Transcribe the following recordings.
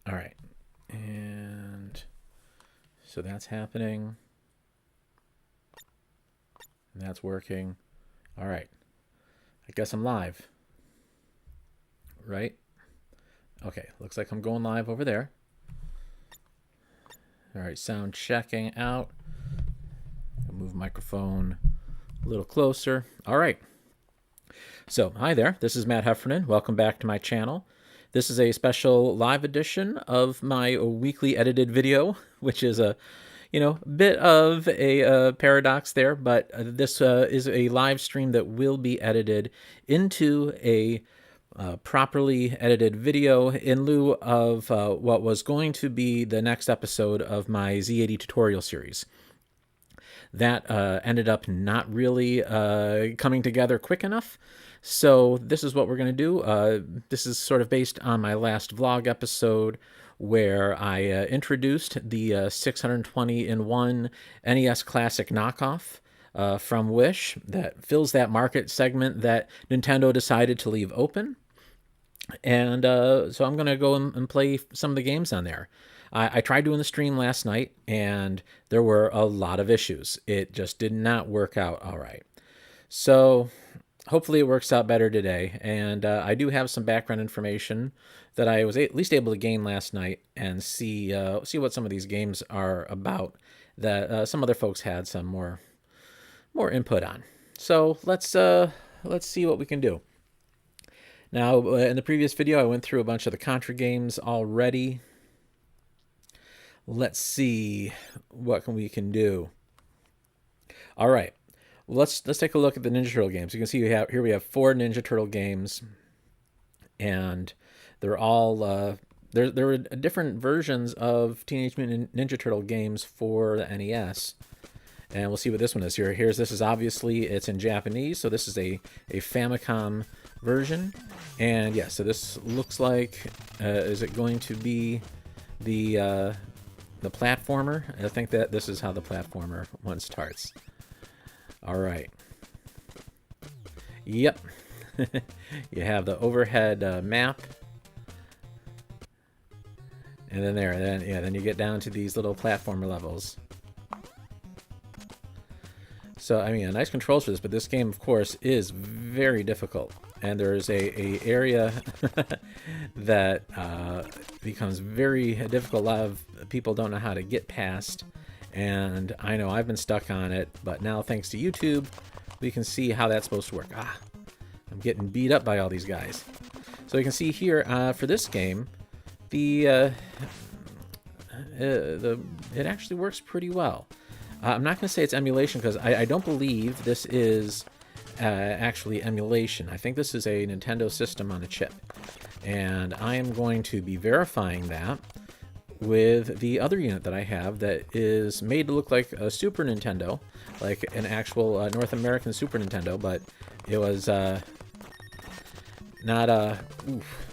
All right. And so that's happening. And that's working. All right. I guess I'm live. Right? Okay. Looks like I'm going live over there. All right. Sound checking out. I'll move microphone a little closer. All right. So, hi there. This is Matt Heffernan. Welcome back to my channel. This is a special live edition of my weekly edited video, which is a bit of a paradox there, but this is a live stream that will be edited into a properly edited video in lieu of what was going to be the next episode of my Z80 tutorial series. That ended up not really coming together quick enough. So this is what we're going to do. This is sort of based on my last vlog episode where I introduced the 620-in-1 NES Classic knockoff from Wish that fills that market segment that Nintendo decided to leave open. And so I'm going to go and play some of the games on there. I tried doing the stream last night, and there were a lot of issues. It just did not work out all right. So hopefully it works out better today. And I do have some background information that I was at least able to gain last night and see what some of these games are about that some other folks had some more input on. So let's see what we can do. Now, in the previous video, I went through a bunch of the Contra games already. Let's see what we can do. All right, let's take a look at the Ninja Turtle games. You can see we have 4 Ninja Turtle games, and they're all there were different versions of Teenage Mutant Ninja Turtle games for the NES. And we'll see what this one is here. This is obviously, it's in Japanese, so this is a Famicom version. And yeah, so this looks like, is it going to be the platformer? I think that this is how the platformer one starts. All right. Yep. You have the overhead map. And then then you get down to these little platformer levels. So, I mean, nice controls for this, but this game, of course, is very difficult. And there's a area that becomes very difficult. A lot of people don't know how to get past. And I know I've been stuck on it, but now thanks to YouTube, we can see how that's supposed to work. I'm getting beat up by all these guys. So you can see here, for this game, it actually works pretty well. I'm not going to say it's emulation because I don't believe this is actually emulation. I think this is a Nintendo system on a chip. And I am going to be verifying that with the other unit that I have that is made to look like a Super Nintendo, like an actual North American Super Nintendo, but it was not a... Oof.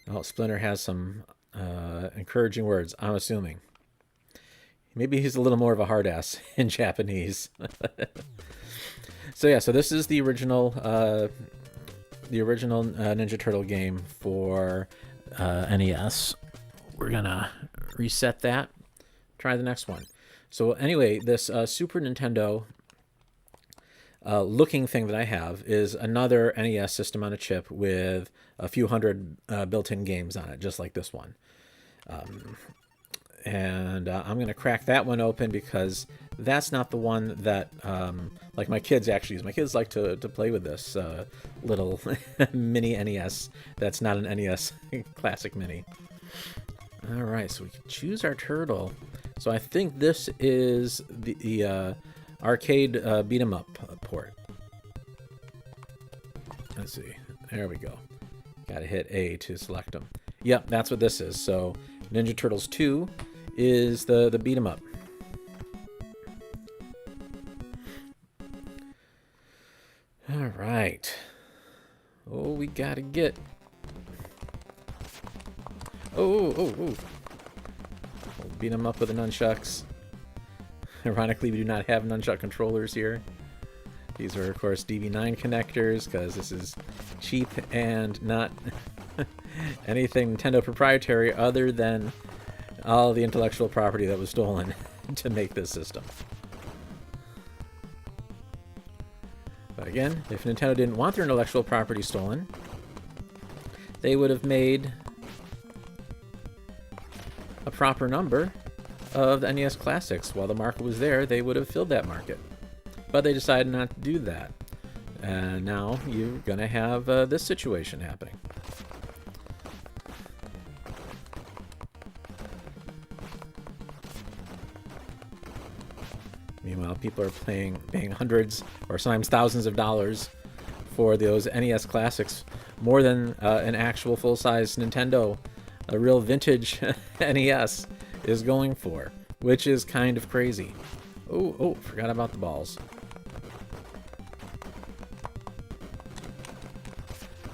Oh, Splinter has some encouraging words, I'm assuming. Maybe he's a little more of a hard ass in Japanese. So yeah, so this is the original Ninja Turtle game for NES. We're gonna reset that. Try the next one. So anyway, this Super Nintendo looking thing that I have is another NES system on a chip with a few hundred built-in games on it, just like this one. And I'm going to crack that one open because that's not the one that, like my kids actually use. My kids like to play with this little mini NES that's not an NES Classic Mini. All right, so we can choose our turtle. So I think this is the arcade beat 'em up port. Let's see. There we go. Got to hit A to select them. Yep, that's what this is. So Ninja Turtles 2 is the beat 'em up. All right. Oh, we gotta get. Oh. We'll beat 'em up with the nunchucks. Ironically, we do not have nunchuck controllers here. These are, of course, DB9 connectors because this is cheap and not anything Nintendo proprietary other than all the intellectual property that was stolen to make this system. But again, if Nintendo didn't want their intellectual property stolen, they would have made a proper number of the NES Classics. While the market was there, they would have filled that market. But they decided not to do that. And now you're going to have this situation happening. Meanwhile, people are paying hundreds or sometimes thousands of dollars for those NES Classics, more than an actual full-size Nintendo, a real vintage NES is going for, which is kind of crazy. Oh, forgot about the balls.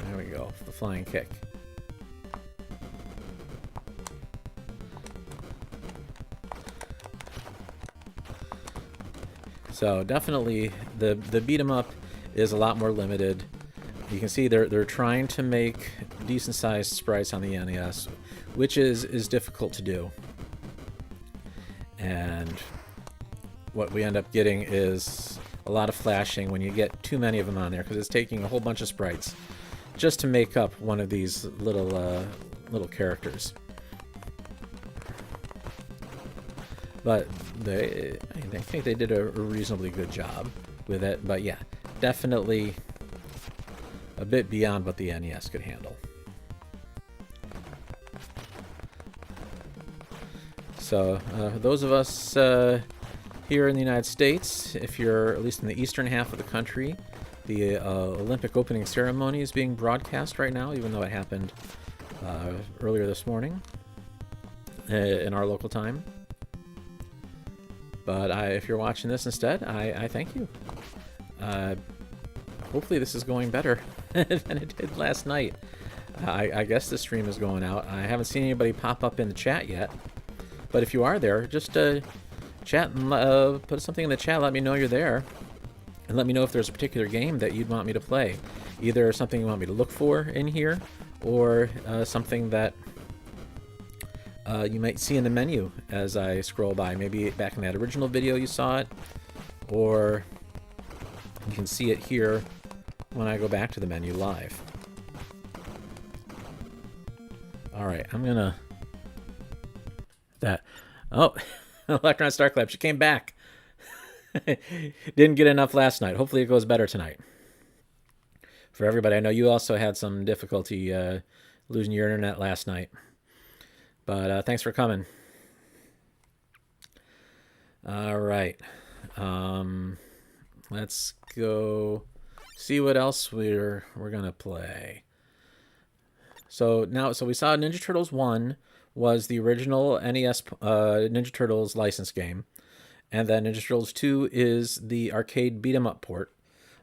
There we go, the flying kick. So definitely the beat 'em up is a lot more limited. You can see they're trying to make decent sized sprites on the NES, which is difficult to do. And what we end up getting is a lot of flashing when you get too many of them on there, because it's taking a whole bunch of sprites just to make up one of these little characters. But I think they did a reasonably good job with it. But yeah, definitely a bit beyond what the NES could handle. So those of us here in the United States, if you're at least in the eastern half of the country, the Olympic opening ceremony is being broadcast right now, even though it happened earlier this morning in our local time. But if you're watching this instead, I thank you. Hopefully this is going better than it did last night. I guess the stream is going out. I haven't seen anybody pop up in the chat yet. But if you are there, just chat and put something in the chat. Let me know you're there. And let me know if there's a particular game that you'd want me to play. Either something you want me to look for in here, or something that you might see in the menu as I scroll by. Maybe back in that original video you saw it, or you can see it here when I go back to the menu live. Alright, I'm gonna... Oh, Electron Star Clap, she came back. Didn't get enough last night. Hopefully it goes better tonight. For everybody, I know you also had some difficulty losing your internet last night. But thanks for coming. All right. Let's go see what else we're gonna play. So we saw Ninja Turtles 1 was the original NES Ninja Turtles license game, and then Ninja Turtles 2 is the arcade beat 'em up port.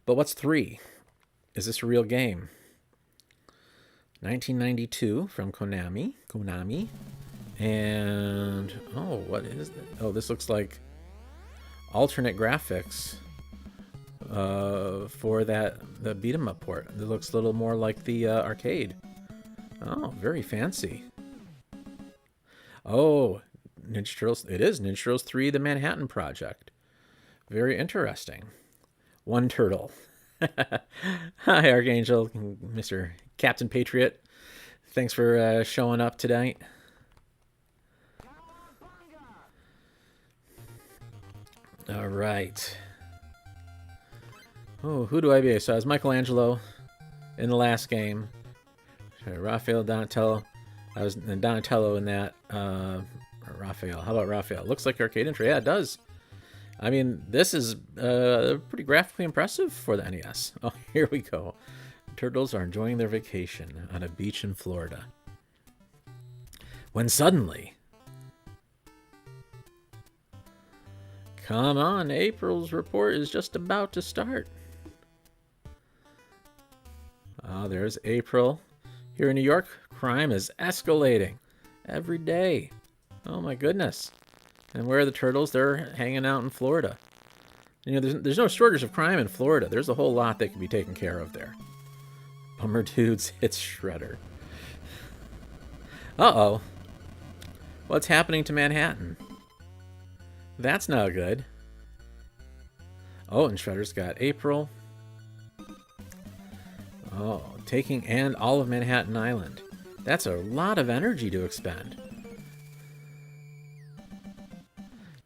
But what's 3? Is this a real game? 1992 from Konami. And what is that? Oh, this looks like alternate graphics for the beat 'em up port. It looks a little more like the arcade. Oh, very fancy. Oh, Ninja Turtles. It is Ninja Turtles 3: The Manhattan Project. Very interesting. One turtle. Hi, Archangel, Mr. Captain Patriot. Thanks for showing up tonight. All right. Oh, who do I be? So I was Michelangelo in the last game. Raphael, Donatello. I was Donatello in that. Raphael. How about Raphael? Looks like arcade intro. Yeah, it does. I mean, this is pretty graphically impressive for the NES. Oh, here we go. Turtles are enjoying their vacation on a beach in Florida. When suddenly... Come on, April's report is just about to start. Oh, there's April. Here in New York, crime is escalating every day. Oh my goodness. And where are the turtles? They're hanging out in Florida. You know, there's no shortage of crime in Florida. There's a whole lot that can be taken care of there. Bummer Dudes hits Shredder. Uh-oh. What's happening to Manhattan? That's not good. Oh, and Shredder's got April. Oh, taking and all of Manhattan Island. That's a lot of energy to expend.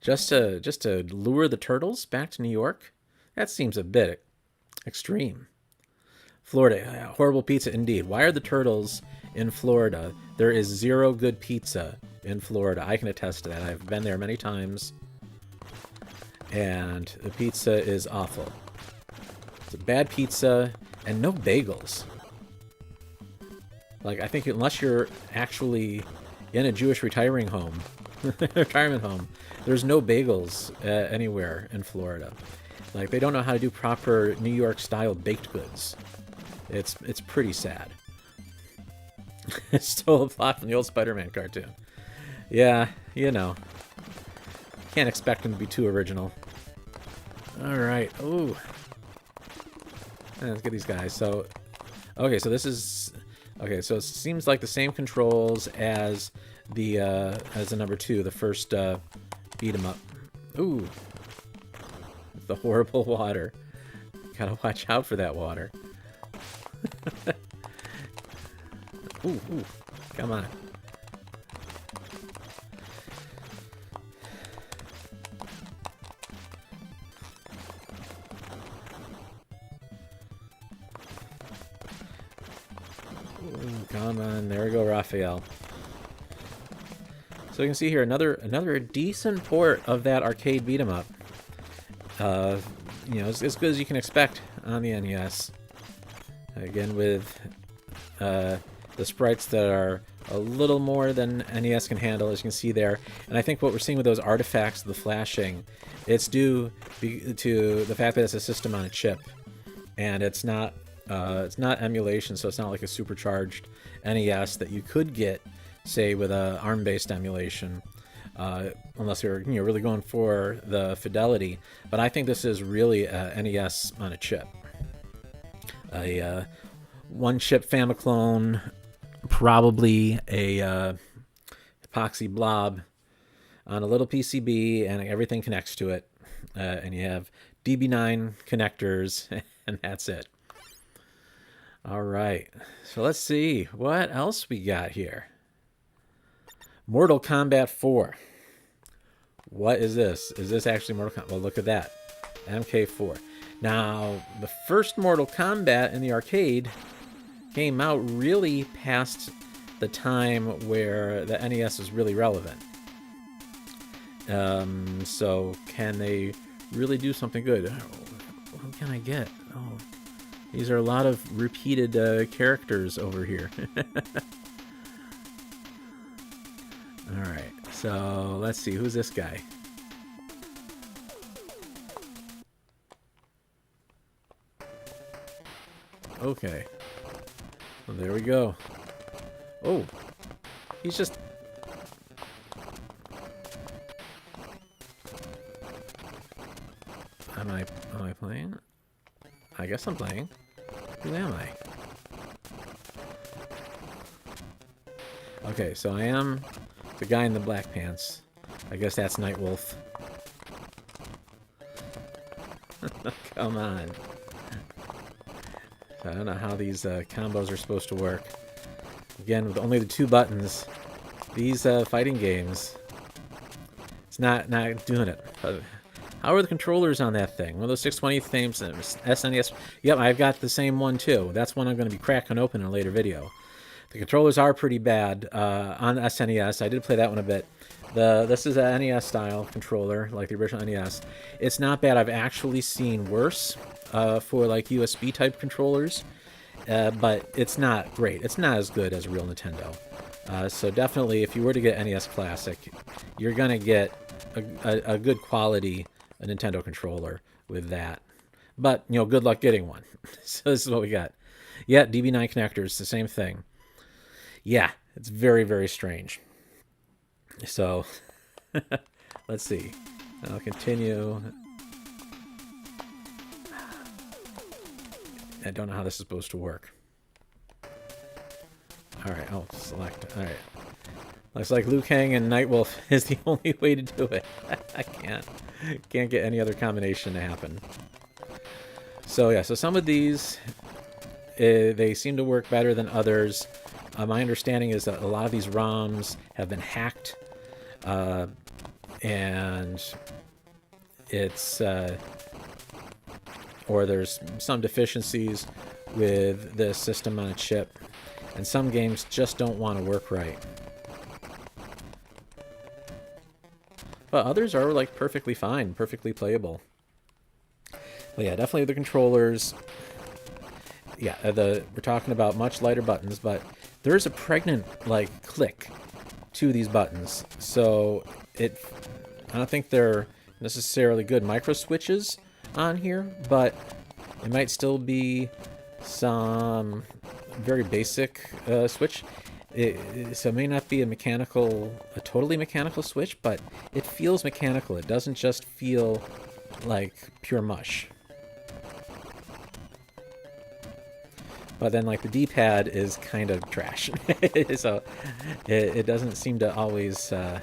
Just to lure the turtles back to New York? That seems a bit extreme. Florida, horrible pizza indeed. Why are the turtles in Florida? There is zero good pizza in Florida. I can attest to that. I've been there many times. And the pizza is awful. It's a bad pizza and no bagels. Like, I think unless you're actually in a Jewish retirement home, there's no bagels anywhere in Florida. Like, they don't know how to do proper New York style baked goods. It's pretty sad. It's still a plot from the old Spider-Man cartoon. Yeah, you know. Can't expect them to be too original. Alright. Ooh. Let's get these guys. So, okay, so this is... Okay, so it seems like the same controls as the number 2, the first beat 'em up. Ooh. The horrible water. Gotta watch out for that water. Ooh, come on. Ooh, come on, there we go, Raphael. So you can see here another decent port of that arcade beat 'em up. You know, as good as you can expect on the NES. Again, with the sprites that are a little more than NES can handle, as you can see there. And I think what we're seeing with those artifacts, the flashing, it's due to the fact that it's a system on a chip, and it's not emulation, so it's not like a supercharged NES that you could get, say, with a ARM-based emulation. Unless you're really going for the fidelity. But I think this is really a NES on a chip. A one-chip Famiclone, probably a epoxy blob on a little PCB, and everything connects to it. And you have DB9 connectors, and that's it. All right, so let's see what else we got here. Mortal Kombat 4. What is this? Is this actually Mortal Kombat? Well, look at that. MK4. Now, the first Mortal Kombat in the arcade came out really past the time where the NES was really relevant. So can they really do something good? What can I get? Oh, these are a lot of repeated characters over here. Alright, so let's see, who's this guy? Okay. Well, there we go. Oh, he's just... Am I playing? I guess I'm playing. Who am I? Okay, so I am the guy in the black pants. I guess that's Nightwolf. Come on. So I don't know how these combos are supposed to work. Again, with only the 2 buttons, these fighting games, it's not doing it. How are the controllers on that thing? One of those 620 themes, SNES. Yep, I've got the same one too. That's one I'm going to be cracking open in a later video. The controllers are pretty bad on SNES. I did play that one a bit. This is a NES style controller, like the original NES. It's not bad. I've actually seen worse for like USB type controllers, but it's not great. It's not as good as a real Nintendo. So definitely, if you were to get NES Classic, you're gonna get a good quality Nintendo controller with that. But good luck getting one. So this is what we got. Yeah, DB9 connectors, the same thing. Yeah, it's very, very strange. So, let's see. I'll continue. I don't know how this is supposed to work. Alright, select. Alright. Looks like Liu Kang and Nightwolf is the only way to do it. I can't get any other combination to happen. So yeah, so some of these, they seem to work better than others. My understanding is that a lot of these ROMs have been hacked, and it's or there's some deficiencies with the system on a chip, and some games just don't want to work right. But others are like perfectly fine, perfectly playable. But yeah, definitely the controllers. Yeah, we're talking about much lighter buttons, but there's a pregnant like click to these buttons. So I don't think they're necessarily good micro switches on here, but it might still be some very basic switch. So it may not be a totally mechanical switch, but it feels mechanical. It doesn't just feel like pure mush. But then, like, the D-pad is kind of trash. So it doesn't seem to always... All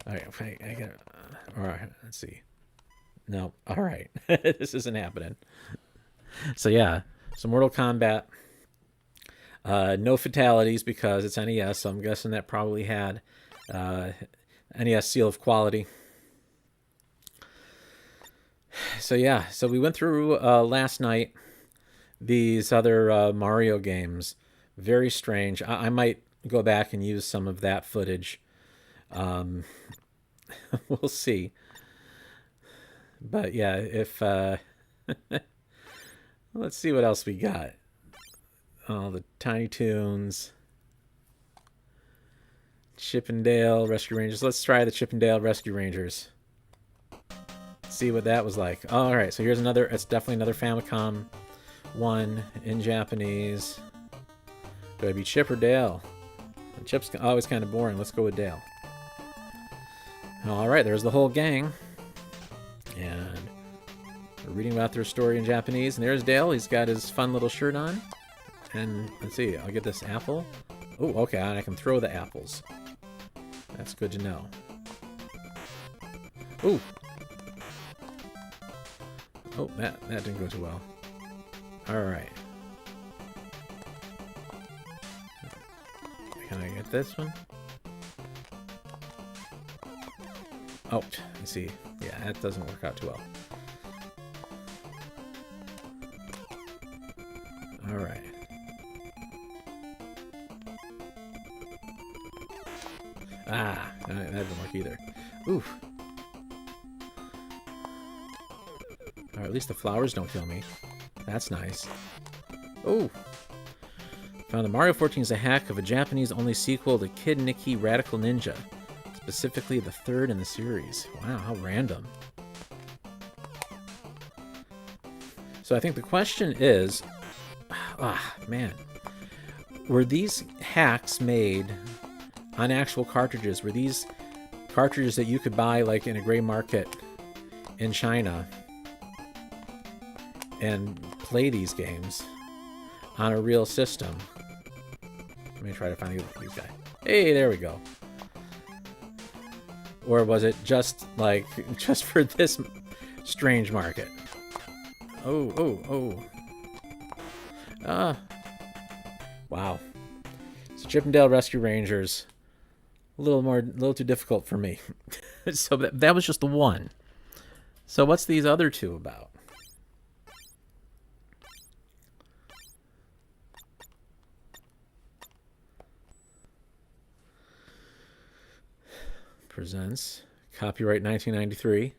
right, I got it. All right, let's see. No, all right. This isn't happening. So yeah, so Mortal Kombat. No fatalities because it's NES, so I'm guessing that probably had NES seal of quality. So yeah, so we went through last night these other Mario games. Very strange. I might go back and use some of that footage. We'll see. But yeah, if let's see what else we got. Oh, the Tiny Toons. Chippendale Rescue Rangers. Let's try the Chippendale Rescue Rangers. See what that was like. All right, so here's another. It's definitely another Famicom one in Japanese. Do I be Chip or Dale? Chip's always kind of boring. Let's go with Dale. All right, there's the whole gang, and we're reading about their story in Japanese. And there's Dale. He's got his fun little shirt on. And let's see. I'll get this apple. Oh, okay. I can throw the apples. That's good to know. Ooh. Oh, that didn't go too well. All right. Can I get this one? Oh, I see. Yeah, that doesn't work out too well. All right. Ah, that didn't work either. Oof. Or at least the flowers don't kill me. That's nice. Oh. Found that Mario 14 is a hack of a Japanese-only sequel to Kid Nicky Radical Ninja. Specifically the third in the series. Wow, how random. So I think the question is... man. Were these hacks made on actual cartridges? Were these cartridges that you could buy like in a gray market in China and play these games on a real system? Let me try to find these guys. Hey, there we go. Or was it just for this strange market? Oh. Wow. So Chippendale Rescue Rangers, a little too difficult for me. So that was just the one. So what's these other two about? Presents copyright 1993.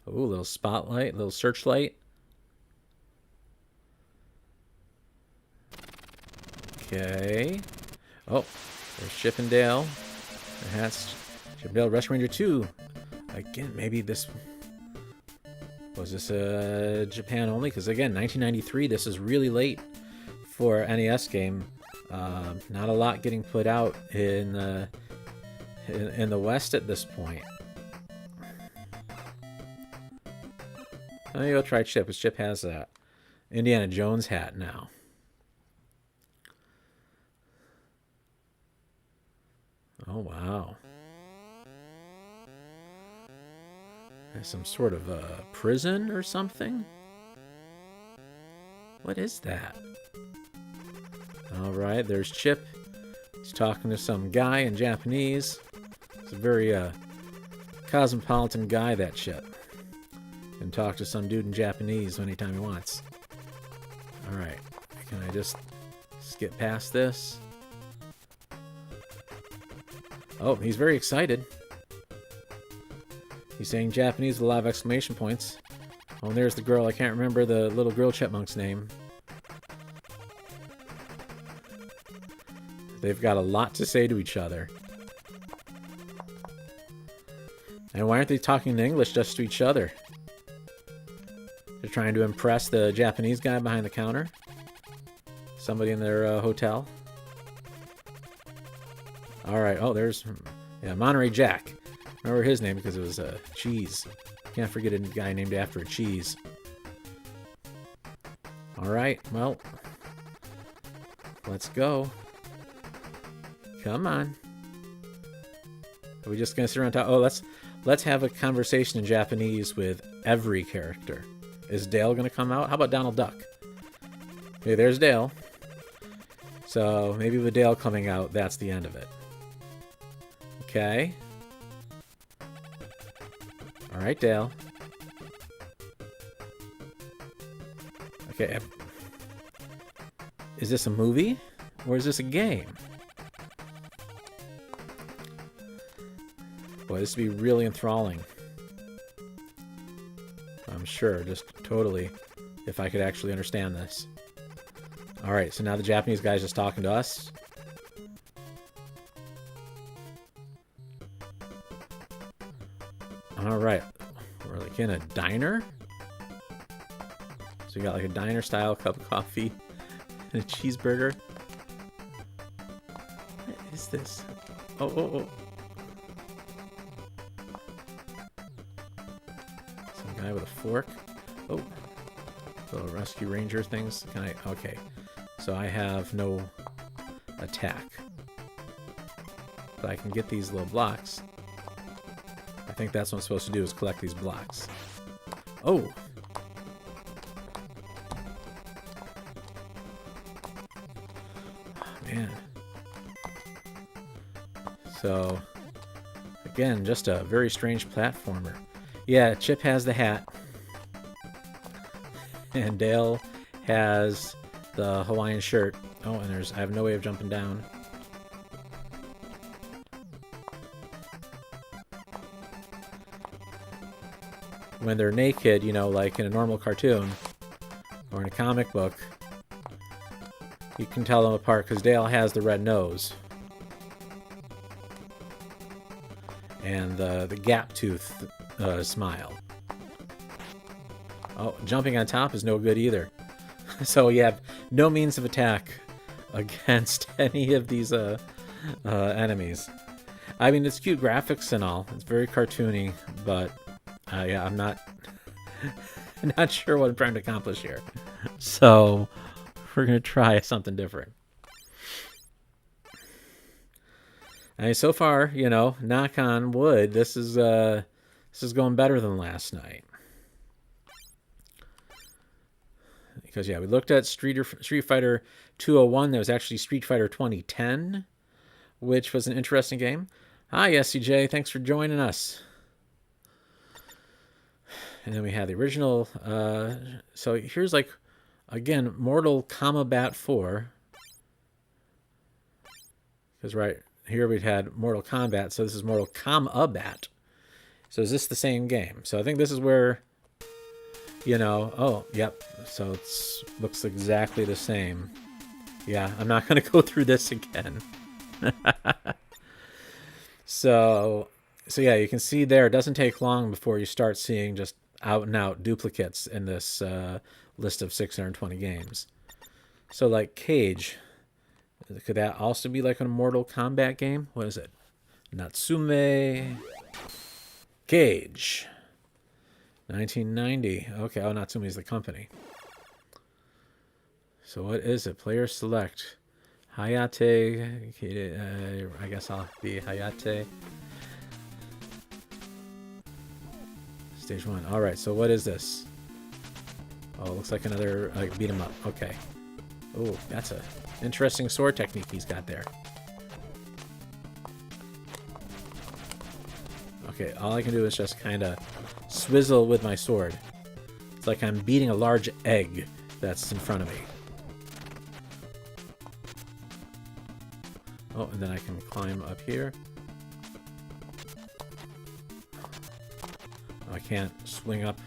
Oh, little spotlight, little searchlight. Okay. Oh, there's Chippendale. That's Chippendale Rescue Ranger 2. Again, maybe this... Was this Japan only? Because again, 1993, this is really late for an NES game. Not a lot getting put out in the West at this point. Maybe I'll try Chip, because Chip has that Indiana Jones hat now. Oh, wow. There's some sort of prison or something? What is that? Alright, there's Chip. He's talking to some guy in Japanese. He's a very cosmopolitan guy, that Chip. Can talk to some dude in Japanese anytime he wants. Alright, can I just skip past this? Oh, he's very excited. He's saying Japanese with a lot of exclamation points. Oh, and there's the girl. I can't remember the little girl chipmunk's name. They've got a lot to say to each other. And why aren't they talking in English just to each other? They're trying to impress the Japanese guy behind the counter. Somebody in their hotel. Alright, oh, there's Monterey Jack. Remember his name because it was cheese. Can't forget a guy named after a cheese. Alright, well, let's go. Come on. Are we just going to sit around and talk? Oh, let's have a conversation in Japanese with every character. Is Dale going to come out? How about Donald Duck? Okay, there's Dale. So maybe with Dale coming out, that's the end of it. Okay. Alright, Dale. Okay. Is this a movie? Or is this a game? Boy, this would be really enthralling. I'm sure, just totally, if I could actually understand this. Alright, so now the Japanese guy's just talking to us. Alright, we're like in a diner? So we got like a diner style cup of coffee and a cheeseburger. What is this? Oh. Some guy with a fork. Oh, little rescue ranger things. Can I? Okay, so I have no attack, but I can get these little blocks. I think that's what I'm supposed to do, is collect these blocks. Oh! Man. So, again, just a very strange platformer. Yeah, Chip has the hat. And Dale has the Hawaiian shirt. Oh, and I have no way of jumping down. When they're naked, you know, like in a normal cartoon or in a comic book, you can tell them apart because Dale has the red nose and the gap tooth smile. Oh, jumping on top is no good either. So you have no means of attack against any of these enemies. I mean, it's cute graphics and all. It's very cartoony, but yeah, I'm not sure what I'm trying to accomplish here. So we're gonna try something different. I mean, so far, you know, knock on wood, this is going better than last night. Because yeah, we looked at Street Fighter 201. There was actually Street Fighter 2010, which was an interesting game. Hi, SCJ. Thanks for joining us. And then we had the original. So here's like, again, Mortal Kombat 4. Because right here we had Mortal Kombat. So this is Mortal Kombat. So is this the same game? So I think this is where, you know, oh, yep. So it looks exactly the same. Yeah, I'm not going to go through this again. So yeah, you can see there, it doesn't take long before you start seeing just out and out duplicates in this list of 620 games. So like Cage, could that also be like a Mortal Kombat game? What is it? Natsume Cage. 1990. Okay, oh, Natsume is the company. So what is it? Player select. Hayate. I guess I'll be Hayate. Stage 1. Alright, so what is this? Oh, it looks like another beat 'em up. Okay. Oh, that's a interesting sword technique he's got there. Okay, all I can do is just kind of swizzle with my sword. It's like I'm beating a large egg that's in front of me. Oh, and then I can climb up here. Oh, I can't swing up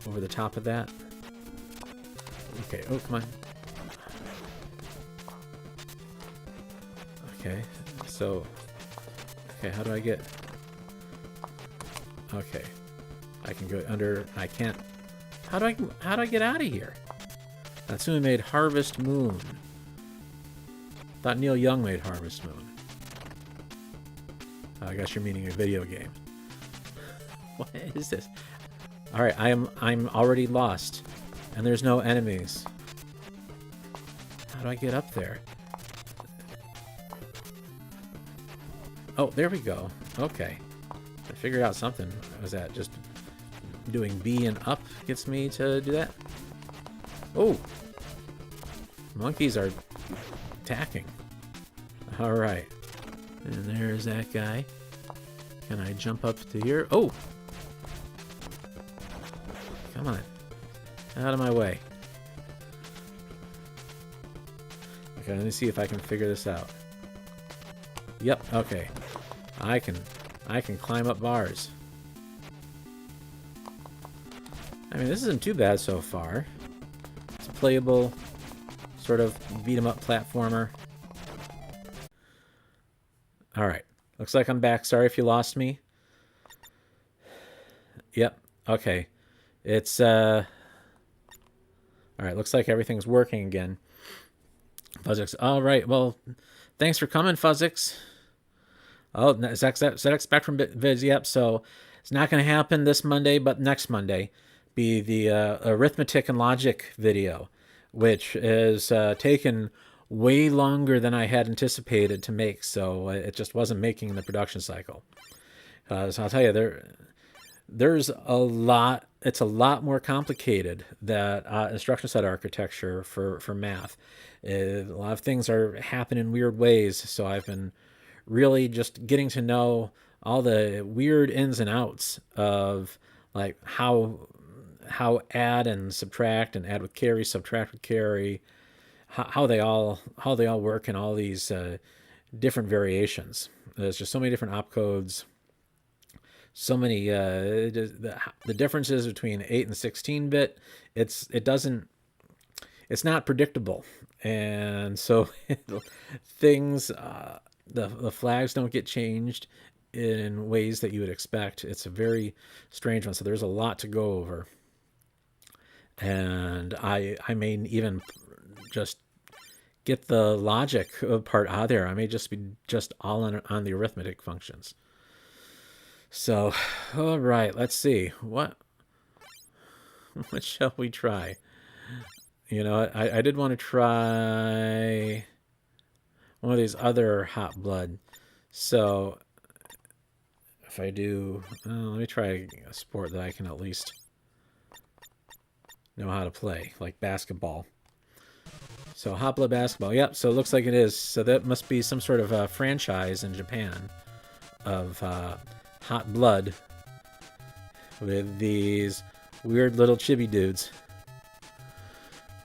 over the top of that. Okay, oh, come on. Okay, so... Okay, how do I get... Okay, I can go under... I can't... How do I get out of here? Natsume made Harvest Moon. Thought Neil Young made Harvest Moon. I guess you're meaning a video game. What is this? Alright, I'm already lost. And there's no enemies. How do I get up there? Oh, there we go. Okay. I figured out something. Was that just doing B and up gets me to do that? Oh! Monkeys are attacking. Alright. And there's that guy. Can I jump up to here? Oh! Come on. Out of my way. Okay, let me see if I can figure this out. Yep, okay. I can climb up bars. I mean, this isn't too bad so far. It's a playable sort of beat-em-up platformer. Alright. Looks like I'm back. Sorry if you lost me. Yep. Okay. It's, Alright, looks like everything's working again. Fuzzix. Alright, well, thanks for coming, Fuzzix. Oh, ZX Spectrum Vids, yep, so it's not going to happen this Monday, but next Monday be the arithmetic and logic video, which is taken way longer than I had anticipated to make, so it just wasn't making in the production cycle. So I'll tell you, there's a lot. It's a lot more complicated, that instruction set architecture for math. A lot of things are happening in weird ways, so I've been really just getting to know all the weird ins and outs of like how add and subtract, and add with carry, subtract with carry, how they all work in all these different variations. There's just so many different opcodes. So many the differences between 8 and 16-bit. It's not predictable, and so things the flags don't get changed in ways that you would expect. It's a very strange one. So there's a lot to go over, and I may even just get the logic part out of there. I may just be all on the arithmetic functions. So, all right, let's see. What shall we try? You know, I did want to try one of these other hot blood. So, if I do, let me try a sport that I can at least know how to play, like basketball. So, Hoplet Basketball. Yep, so it looks like it is. So that must be some sort of franchise in Japan of hot blood with these weird little chibi dudes.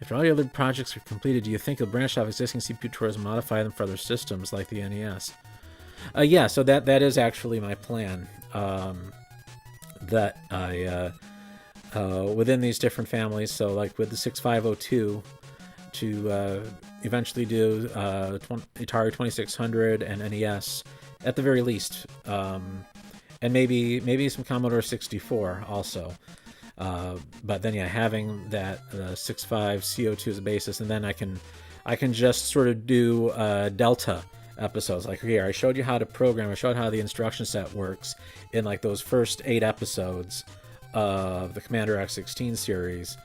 After all your other projects are completed, do you think you'll branch off existing CPU tours and modify them for other systems like the NES? Yeah, so that is actually my plan. That I within these different families, so like with the 6502, to eventually do Atari 2600 and NES at the very least. And maybe some Commodore 64 also. But then, yeah, having that 65 CO2 as a basis, and then I can just sort of do Delta episodes. Like here, I showed you how to program. I showed how the instruction set works in like those first 8 episodes of the Commander X16 series,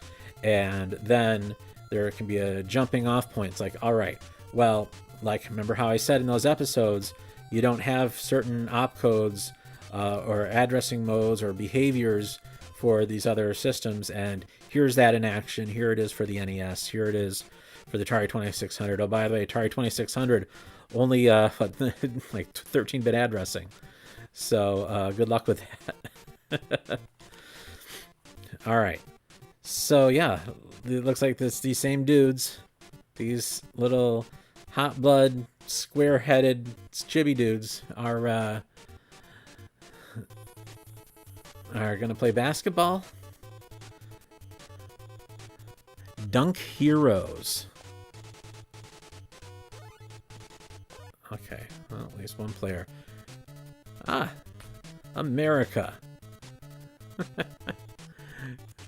and then there can be a jumping off point. It's like, all right, well, like, remember how I said in those episodes, you don't have certain opcodes or addressing modes or behaviors for these other systems, and here's that in action. Here it is for the NES. Here it is for the Atari 2600. Oh, by the way, Atari 2600 only like 13-bit addressing. So good luck with that. All right. So yeah, it looks like these same dudes, these little hot blood, square-headed chibi dudes are gonna play basketball. Dunk Heroes. Okay, well, at least one player. Ah, America.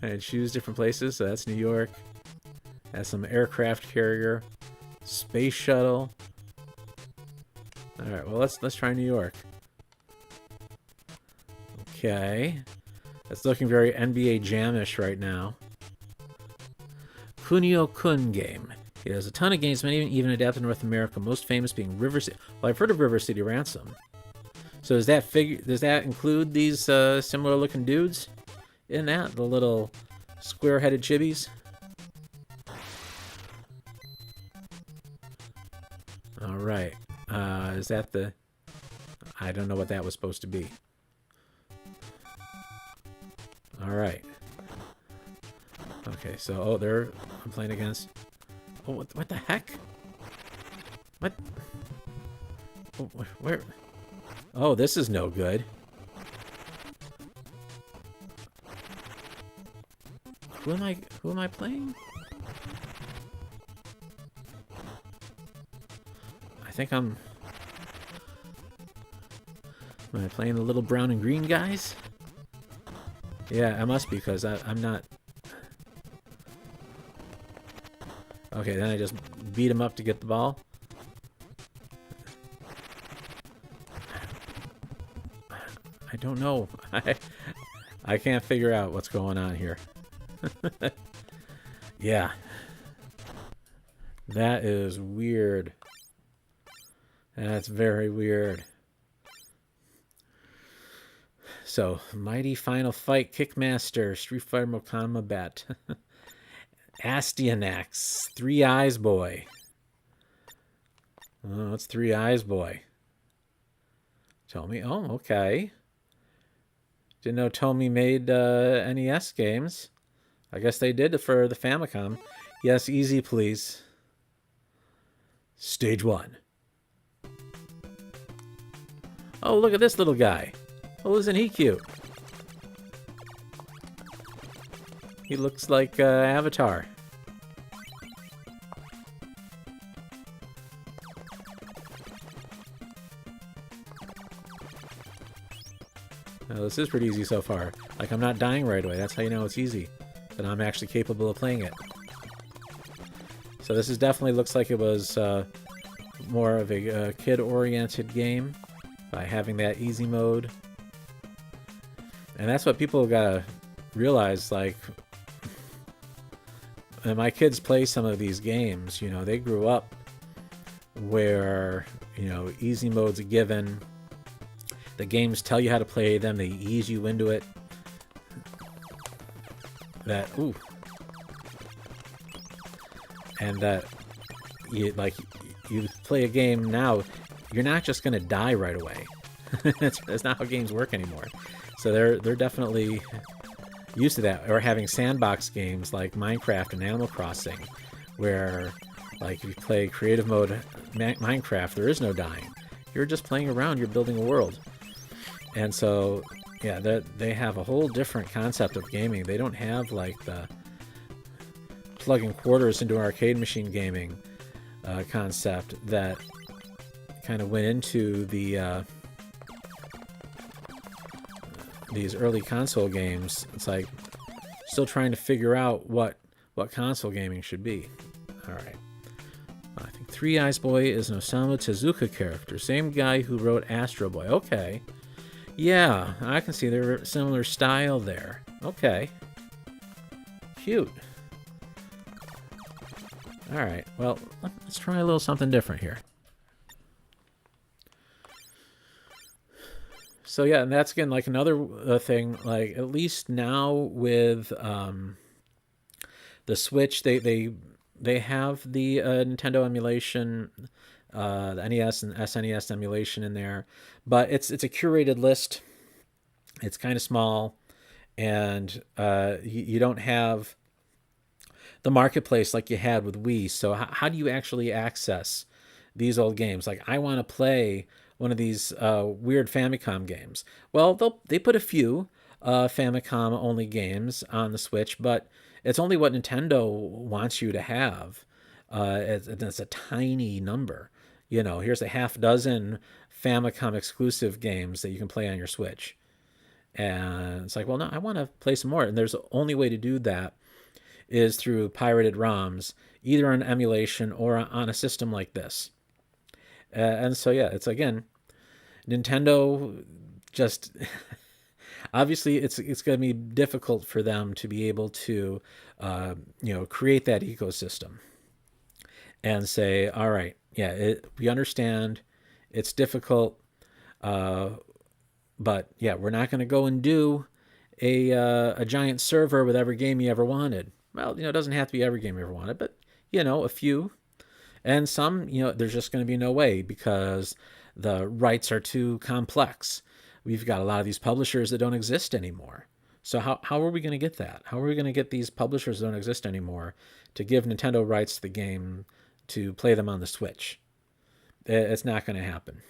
And choose different places. So that's New York. That's some aircraft carrier, space shuttle. All right, well let's try New York. Okay, that's looking very NBA Jam-ish right now. Kunio-kun game. It has a ton of games, many even adapted to North America. Most famous being River City. Well, I've heard of River City Ransom. So does that include these similar-looking dudes in that? The little square-headed chibis? All right. Is that the... I don't know what that was supposed to be. All right. Okay, so I'm playing against. Oh, what the heck? What? Oh, where? Oh, this is no good. Who am I playing? I think am I playing the little brown and green guys? Yeah, I must be, because I'm not. Okay, then I just beat him up to get the ball. I don't know. I can't figure out what's going on here. Yeah. That is weird. That's very weird. So, Mighty Final Fight, Kickmaster, Street Fighter Kombat. Astyanax, Three Eyes Boy. Oh, it's Three Eyes Boy. Tomy. Oh, okay. Didn't know Tomy made NES games. I guess they did for the Famicom. Yes, easy, please. Stage 1. Oh, look at this little guy. Oh, isn't he cute? He looks like Avatar. Well, this is pretty easy so far. Like, I'm not dying right away. That's how you know it's easy. That I'm actually capable of playing it. So this is definitely looks like it was more of a kid-oriented game by having that easy mode. And that's what people gotta realize, like, and my kids play some of these games, you know, they grew up where, you know, easy mode's a given. The games tell you how to play them, they ease you into it. That, ooh. And that, you play a game now, you're not just going to die right away. That's not how games work anymore. So they're definitely used to that. Or having sandbox games like Minecraft and Animal Crossing, where, like, if you play creative mode Minecraft, there is no dying. You're just playing around, you're building a world. And so, yeah, they have a whole different concept of gaming. They don't have, like, the plugging quarters into an arcade machine gaming concept that kind of went into the these early console games. It's like still trying to figure out what console gaming should be. All right. I think Three Eyes Boy is an Osamu Tezuka character. Same guy who wrote Astro Boy. Okay. Yeah, I can see their similar style there. Okay. Cute. Alright, well, let's try a little something different here. So yeah, and that's again like another thing. Like at least now with the Switch, they have the Nintendo emulation, the NES and SNES emulation in there, but it's a curated list. It's kind of small, and you don't have the marketplace like you had with Wii. So how do you actually access these old games? Like I want to play one of these weird Famicom games. Well, they put a few Famicom only games on the Switch, but it's only what Nintendo wants you to have. It's a tiny number. You know, here's a half dozen Famicom exclusive games that you can play on your Switch. And it's like, well, no, I want to play some more. And there's the only way to do that is through pirated ROMs, either on emulation or on a system like this. And so, yeah, it's again, Nintendo just obviously it's going to be difficult for them to be able to, create that ecosystem and say, all right, yeah, we understand it's difficult, but yeah, we're not going to go and do a giant server with every game you ever wanted. Well, it doesn't have to be every game you ever wanted, but a few. And some, there's just going to be no way because the rights are too complex. We've got a lot of these publishers that don't exist anymore. So how are we going to get that? How are we going to get these publishers that don't exist anymore to give Nintendo rights to the game to play them on the Switch? It's not going to happen.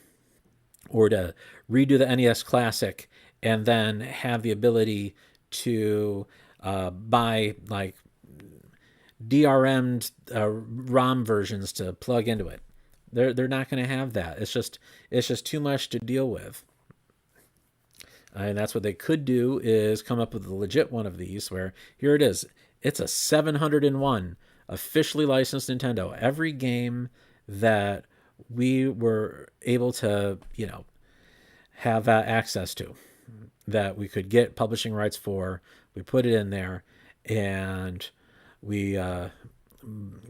Or to redo the NES Classic and then have the ability to buy like DRM'd ROM versions to plug into it. They're not going to have that. It's just too much to deal with. And that's what they could do is come up with a legit one of these where here it is. It's a 701 officially licensed Nintendo. Every game that we were able to, have access to, that we could get publishing rights for, we put it in there, and we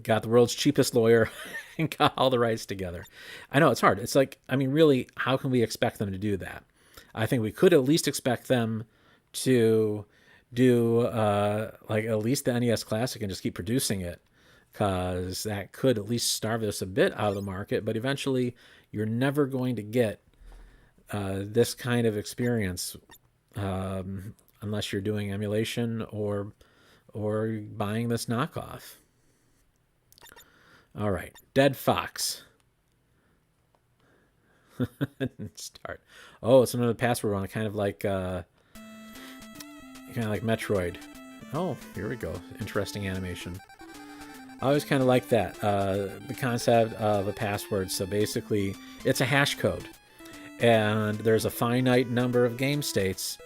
got the world's cheapest lawyer and got all the rights together. I know it's hard. It's like, really, how can we expect them to do that? I think we could at least expect them to do like at least the NES Classic and just keep producing it, because that could at least starve us a bit out of the market. But eventually, you're never going to get this kind of experience unless you're doing emulation or buying this knockoff. All right, Dead Fox. Start. Oh, it's another password one, kind of like Metroid. Oh, here we go. Interesting animation. I always kind of like that, the concept of a password. So basically, it's a hash code, and there's a finite number of game states,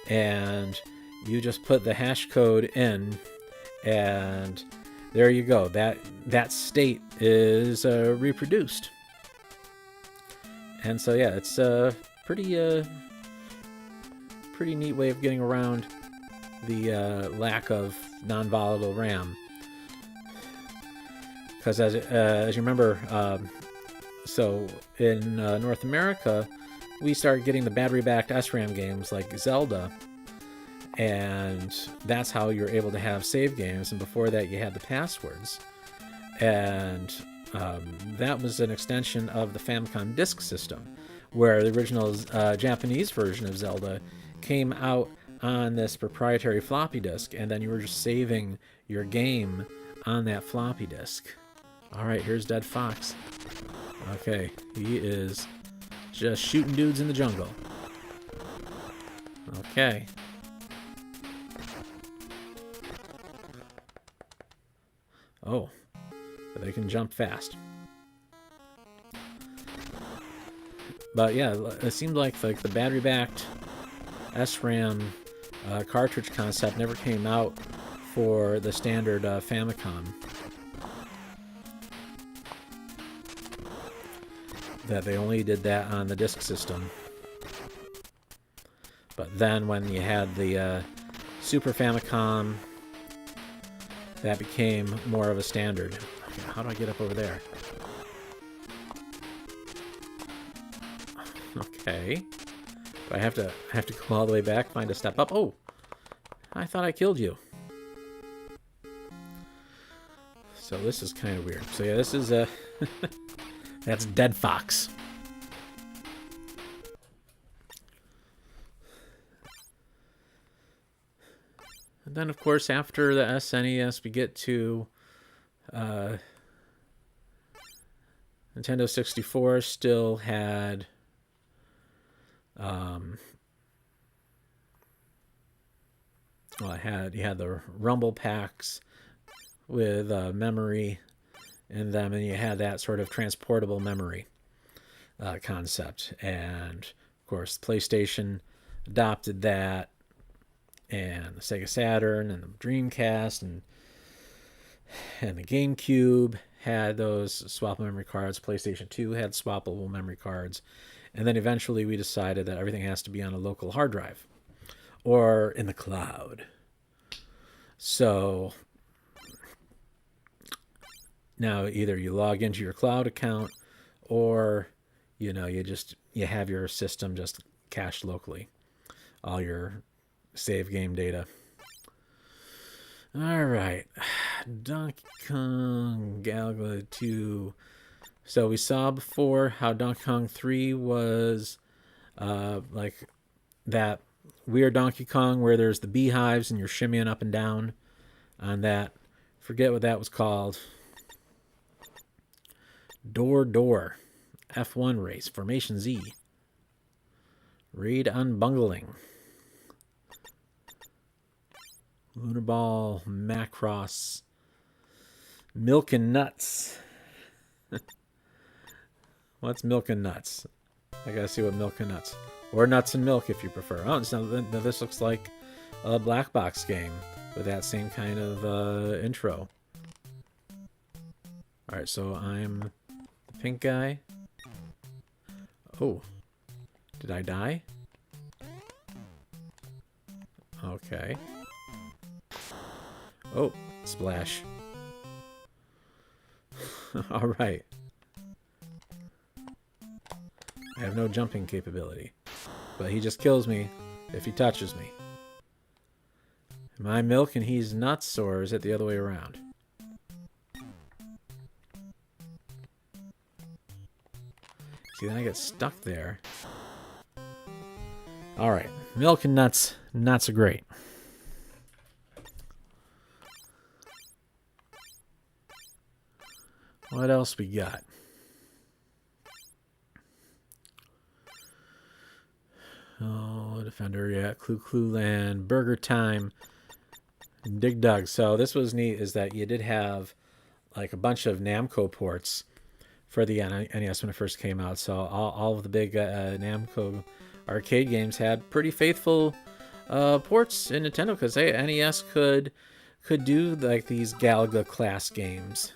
and you just put the hash code in, and there you go. That state is reproduced. And so yeah, it's a pretty neat way of getting around the lack of non-volatile RAM. Because as you remember, so in North America, we started getting the battery-backed SRAM games like Zelda, and that's how you're able to have save games. And before that, you had the passwords, and that was an extension of the Famicom Disk System, where the original Japanese version of Zelda came out on this proprietary floppy disk, and then you were just saving your game on that floppy disk. All right, here's Dead Fox. Okay, he is just shooting dudes in the jungle. Okay. Oh, but they can jump fast. But yeah, it seemed like the battery-backed SRAM cartridge concept never came out for the standard Famicom. That they only did that on the disk system. But then when you had the Super Famicom, that became more of a standard. Okay, how do I get up over there? Do I have to go all the way back, find a step up? Oh, I thought I killed you. So this is kind of weird. So yeah, this is that's Dead Fox. And then of course after the SNES we get to Nintendo 64 still had well, you had the Rumble packs with memory in them, and you had that sort of transportable memory concept. And of course, PlayStation adopted that, and the Sega Saturn, and the Dreamcast, and the GameCube had those swappable memory cards. PlayStation 2 had swappable memory cards. And then eventually we decided that everything has to be on a local hard drive or in the cloud. So now either you log into your cloud account or, you have your system just cached locally, all your save game data. All right, Donkey Kong Galaga 2. So we saw before how Donkey Kong 3 was like that weird Donkey Kong where there's the beehives and you're shimmying up and down on that. Forget what that was called. Door. F1 race. Formation Z. Raid on Bungling. Lunar Ball. Macross. Milk and Nuts. What's Milk and Nuts? I gotta see what Milk and Nuts. Or Nuts and Milk if you prefer. Oh, so this looks like a black box game with that same kind of intro. Alright, so I'm the pink guy. Oh. Did I die? Okay. Oh, splash. Alright. I have no jumping capability. But he just kills me if he touches me. Am I milk and he's nuts, or is it the other way around? See, then I get stuck there. Alright. Milk and nuts. Not so great. What else we got? Oh, Defender, yeah. Clue Land, Burger Time, Dig Dug. So this was neat, is that you did have like a bunch of Namco ports for the NES when it first came out. So all of the big Namco arcade games had pretty faithful ports in Nintendo, because NES could do like these Galaga Class games.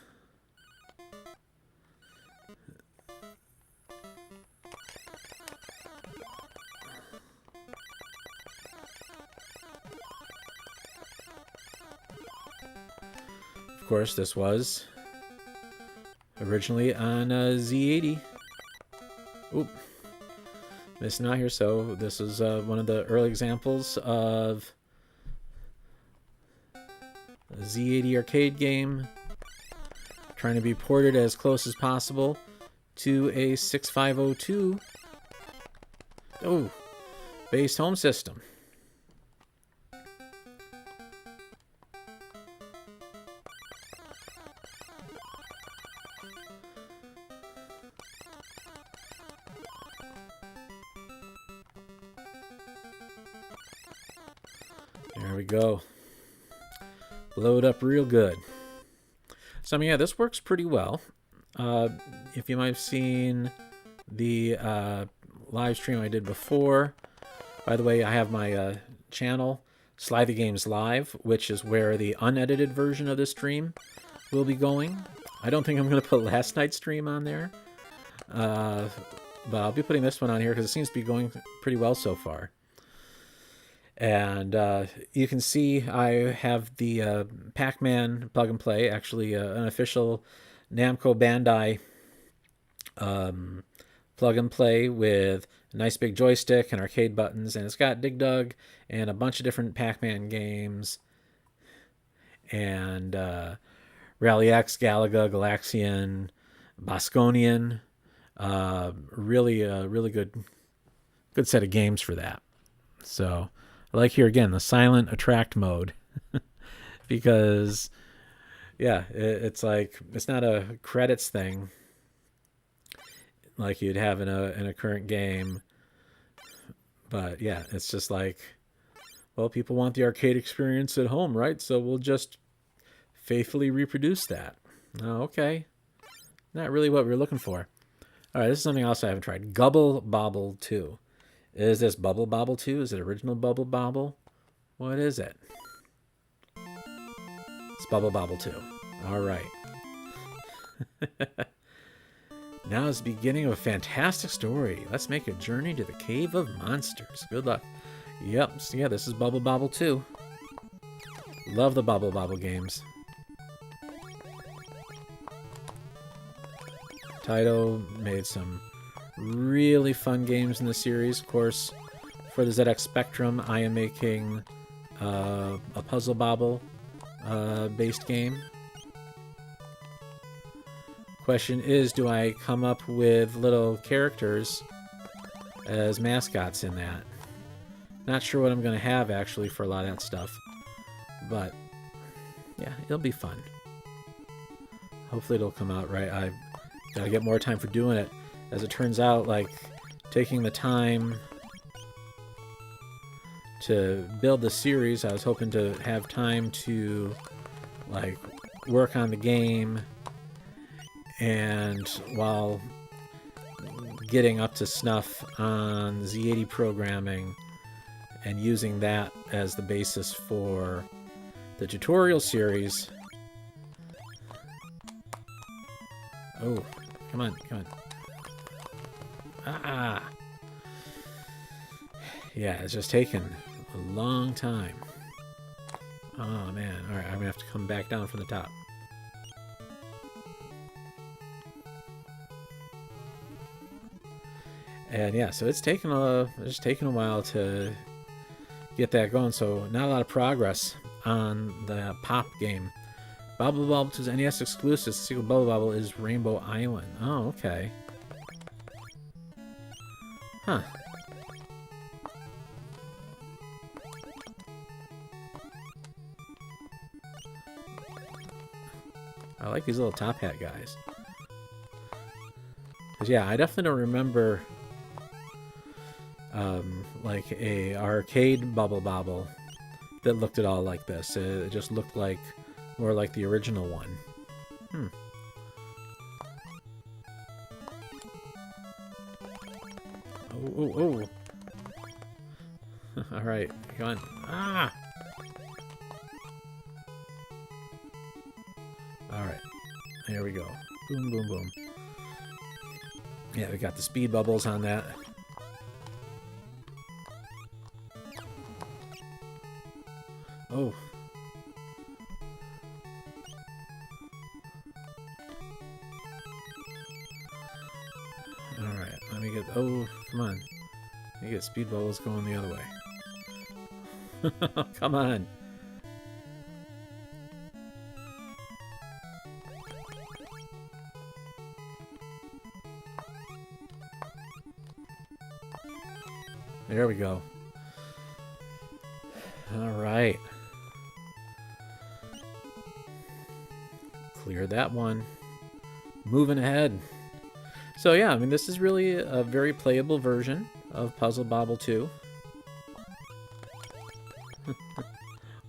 Of course, this was originally on Z80. Oop. It's not here, so this is one of the early examples of a Z80 arcade game trying to be ported as close as possible to a 6502 based home system. There we go. Blow it up real good. So, I mean, yeah, this works pretty well. If you might have seen the live stream I did before. By the way, I have my channel, Slithy Games Live, which is where the unedited version of this stream will be going. I don't think I'm going to put last night's stream on there. But I'll be putting this one on here because it seems to be going pretty well so far. And you can see I have the Pac-Man plug and play, actually an official Namco Bandai plug and play with a nice big joystick and arcade buttons, and it's got Dig Dug and a bunch of different Pac-Man games, and Rally X, Galaga, Galaxian, Bosconian. Really good set of games for that. So I like here again the silent attract mode because it's like it's not a credits thing like you'd have in a current game, but yeah, it's just like, well, people want the arcade experience at home, right? So we'll just faithfully reproduce that. Oh, okay, not really what we were looking for. All right, this is something else I haven't tried. Bobble 2. Is this Bobble 2? Is it original Bobble? What is it? It's Bobble 2. All right. Now is the beginning of a fantastic story. Let's make a journey to the Cave of Monsters. Good luck. Yep, so yeah, this is Bobble 2. Love the Bobble games. Taito made some really fun games in the series. Of course, for the ZX Spectrum, I am making a Puzzle Bobble based game. Question is, do I come up with little characters as mascots in that? Not sure what I'm going to have, actually, for a lot of that stuff. But, yeah, it'll be fun. Hopefully it'll come out right. I've got to get more time for doing it. As it turns out, like, taking the time to build the series, I was hoping to have time to, like, work on the game, and while getting up to snuff on Z80 programming and using that as the basis for the tutorial series. Oh, come on. Ah! Yeah, it's just taken a long time. Oh, man. Alright, I'm gonna have to come back down from the top. And yeah, so it's taken a while to get that going, so not a lot of progress on the Pop game. Bobble 2's NES exclusive. The sequel Bobble is Rainbow Island. Oh, okay. Huh. I like these little top hat guys. 'Cause yeah, I definitely don't remember like a arcade Bobble that looked at all like this. It just looked like more like the original one. Oh. All right, come on. Ah! All right, there we go. Boom. Yeah, we got the speed bubbles on that. Oh. Alright, let me get... Oh, come on. Let me get speed bubbles going the other way. Come on. There we go. Alright. Cleared that one. Moving ahead. So yeah, I mean, this is really a very playable version of Puzzle Bobble 2.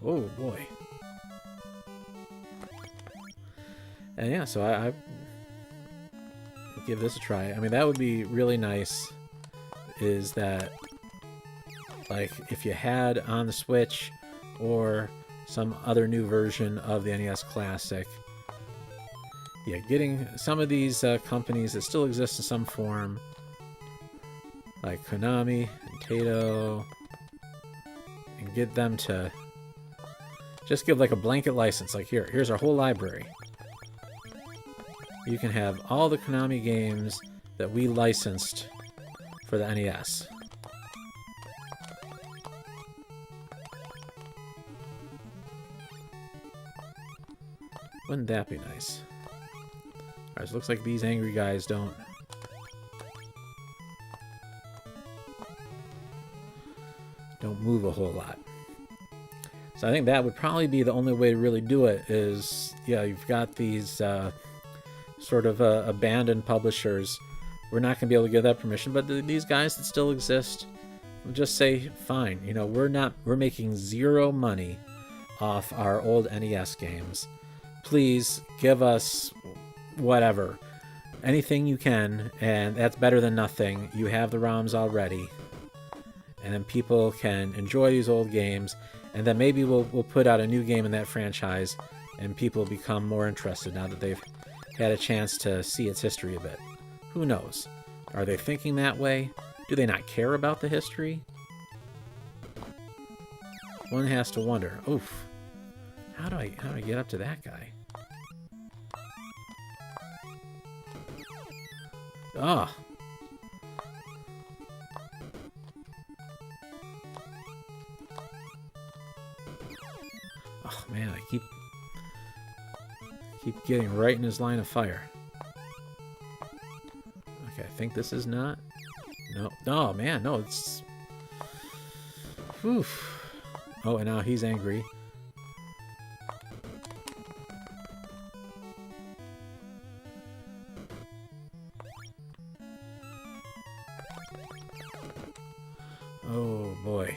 Oh boy. And yeah, so I give this a try. I mean, that would be really nice, is that, like, if you had on the Switch or some other new version of the NES Classic, yeah, getting some of these companies that still exist in some form, like Konami and Taito, and get them to just give like a blanket license. Like, here's our whole library. You can have all the Konami games that we licensed for the NES. Wouldn't that be nice? Alright, so it looks like these angry guys don't move a whole lot. So I think that would probably be the only way to really do it is, yeah, you've got these sort of abandoned publishers. We're not going to be able to give that permission, but these guys that still exist, we'll just say, fine, you know, we're making zero money off our old NES games. Please give us whatever, anything you can, and that's better than nothing. You have the ROMs already, and then people can enjoy these old games, and then maybe we'll put out a new game in that franchise, and people become more interested now that they've had a chance to see its history a bit. Who knows? Are they thinking that way? Do they not care about the history? One has to wonder. Oof. How do I get up to that guy? Oh. Oh man, I keep getting right in his line of fire. Okay, I think this is not. No. Oh man, no, it's. Oof. Oh, and now he's angry. Oh boy.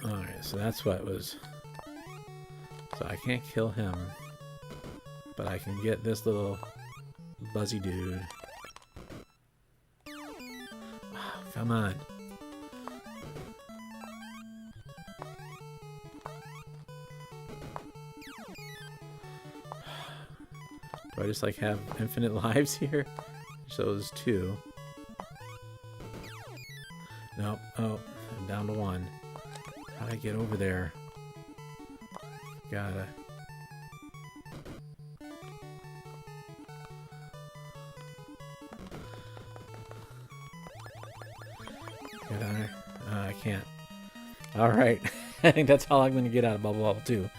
Alright, so that's what it was. So I can't kill him, but I can get this little buzzy dude. Oh, come on. Do I just like have infinite lives here? So there's two. Nope. Oh, I'm down to one. How do I get over there? Gotta. Get on there. I can't. Alright. I think that's all I'm going to get out of Bubble Bobble 2.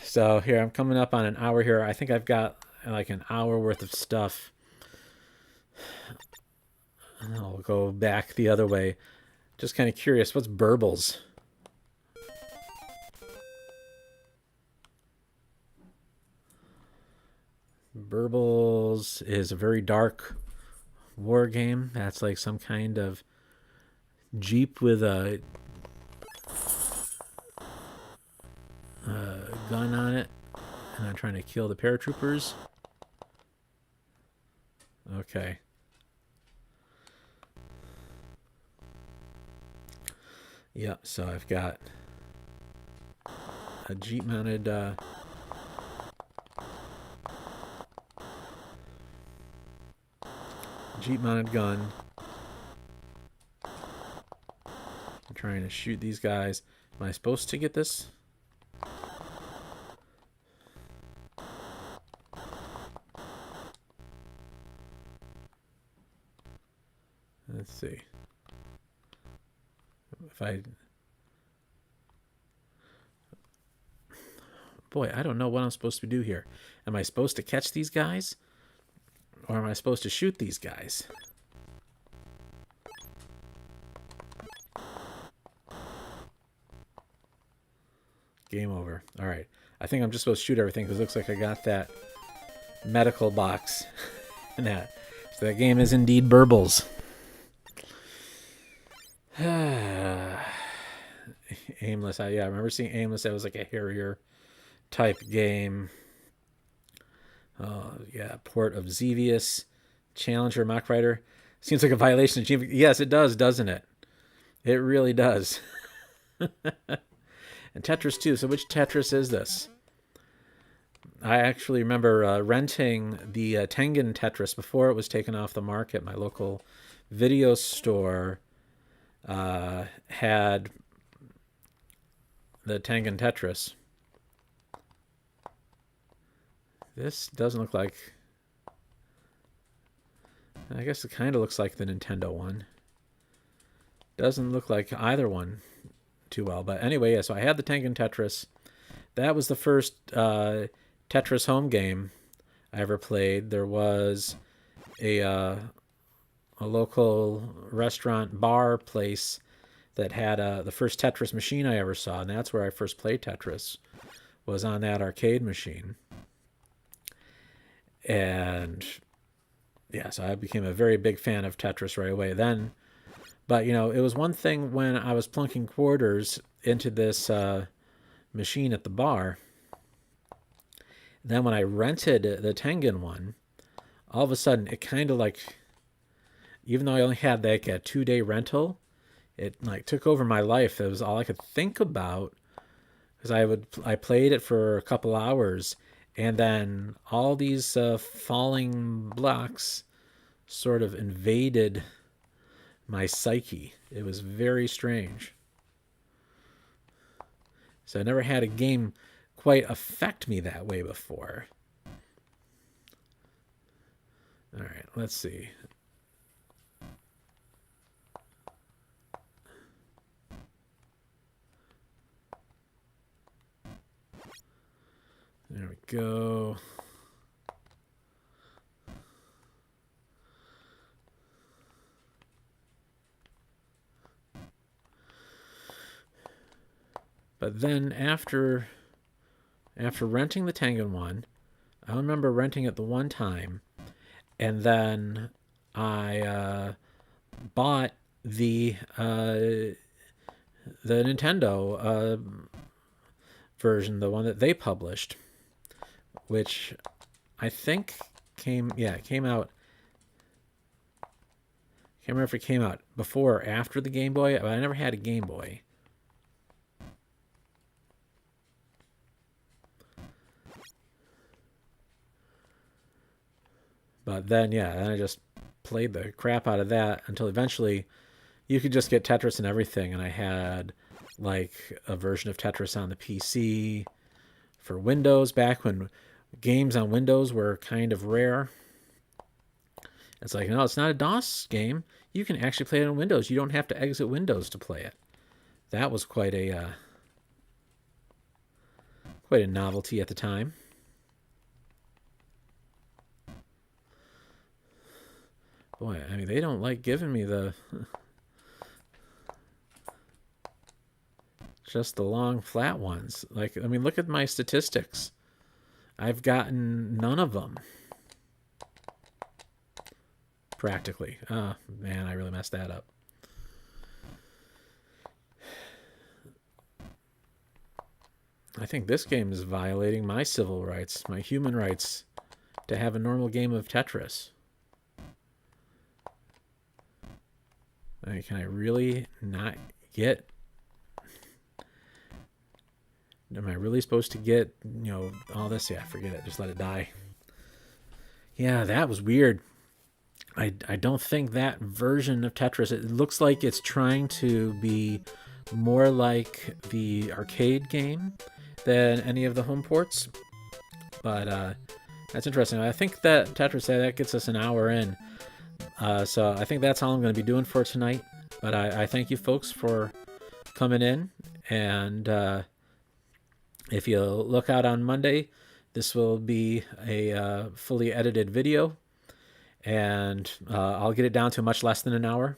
So here, I'm coming up on an hour here. I think I've got like an hour worth of stuff. And I'll go back the other way. Just kind of curious, what's Burbles? Burbles is a very dark war game. That's like some kind of Jeep with a gun on it. And I'm trying to kill the paratroopers. Okay. Yep, so I've got a Jeep-mounted gun. I'm trying to shoot these guys. Am I supposed to get this? Let's see. If I... Boy, I don't know what I'm supposed to do here. Am I supposed to catch these guys? Or am I supposed to shoot these guys? Game over. Alright. I think I'm just supposed to shoot everything because it looks like I got that medical box. And that. So that game is indeed Burbles. Aimless. Yeah, I remember seeing Aimless. That was like a Harrier type game. Oh, yeah. Port of Xevious. Challenger, Mach Rider. Seems like a violation of GV. Yes, it does, doesn't it? It really does. And Tetris, too. So which Tetris is this? I actually remember renting the Tengen Tetris before it was taken off the market. My local video store had the Tengen Tetris. This doesn't look like... I guess it kind of looks like the Nintendo one. Doesn't look like either one too well. But anyway, yeah, so I had the Tengen Tetris. That was the first Tetris home game I ever played. There was a local restaurant bar place that had the first Tetris machine I ever saw, and that's where I first played Tetris, was on that arcade machine. And yeah, so I became a very big fan of Tetris right away then. But, you know, it was one thing when I was plunking quarters into this machine at the bar. Then when I rented the Tengen one, all of a sudden it kind of like, even though I only had like a 2-day rental, it like took over my life. It was all I could think about, because I played it for a couple hours, and then all these falling blocks sort of invaded my psyche. It was very strange. So I never had a game quite affect me that way before. All right, let's see. There we go. But then after renting the Tengen one, I remember renting it the one time, and then I bought the Nintendo version, the one that they published, which I think came out. Can't remember if it came out before or after the Game Boy, but I never had a Game Boy. But then, yeah, then I just played the crap out of that until eventually you could just get Tetris and everything. And I had like a version of Tetris on the PC for Windows, back when games on Windows were kind of rare. It's like, no, it's not a DOS game. You can actually play it on Windows. You don't have to exit Windows to play it. That was quite a novelty at the time. Boy, I mean, they don't like giving me just the long flat ones. Like, I mean, look at my statistics. I've gotten none of them. Practically. Oh, man, I really messed that up. I think this game is violating my civil rights, my human rights, to have a normal game of Tetris. I mean, can I really not get... Am I really supposed to get, you know, all this? Yeah, forget it. Just let it die. Yeah, that was weird. I don't think that version of Tetris, it looks like it's trying to be more like the arcade game than any of the home ports. But that's interesting. I think that Tetris, that gets us an hour in. So I think that's all I'm going to be doing for tonight. But I thank you folks for coming in. And if you look out on Monday, this will be a fully edited video. And I'll get it down to much less than an hour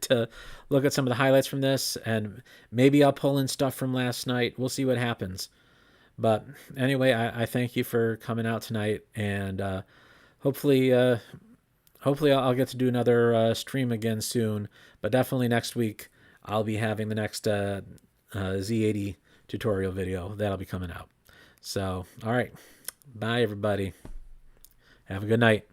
to look at some of the highlights from this. And maybe I'll pull in stuff from last night. We'll see what happens. But anyway, I thank you for coming out tonight. And hopefully I'll get to do another stream again soon. But definitely next week, I'll be having the next Z80 tutorial video. That'll be coming out. So, all right. Bye, everybody. Have a good night.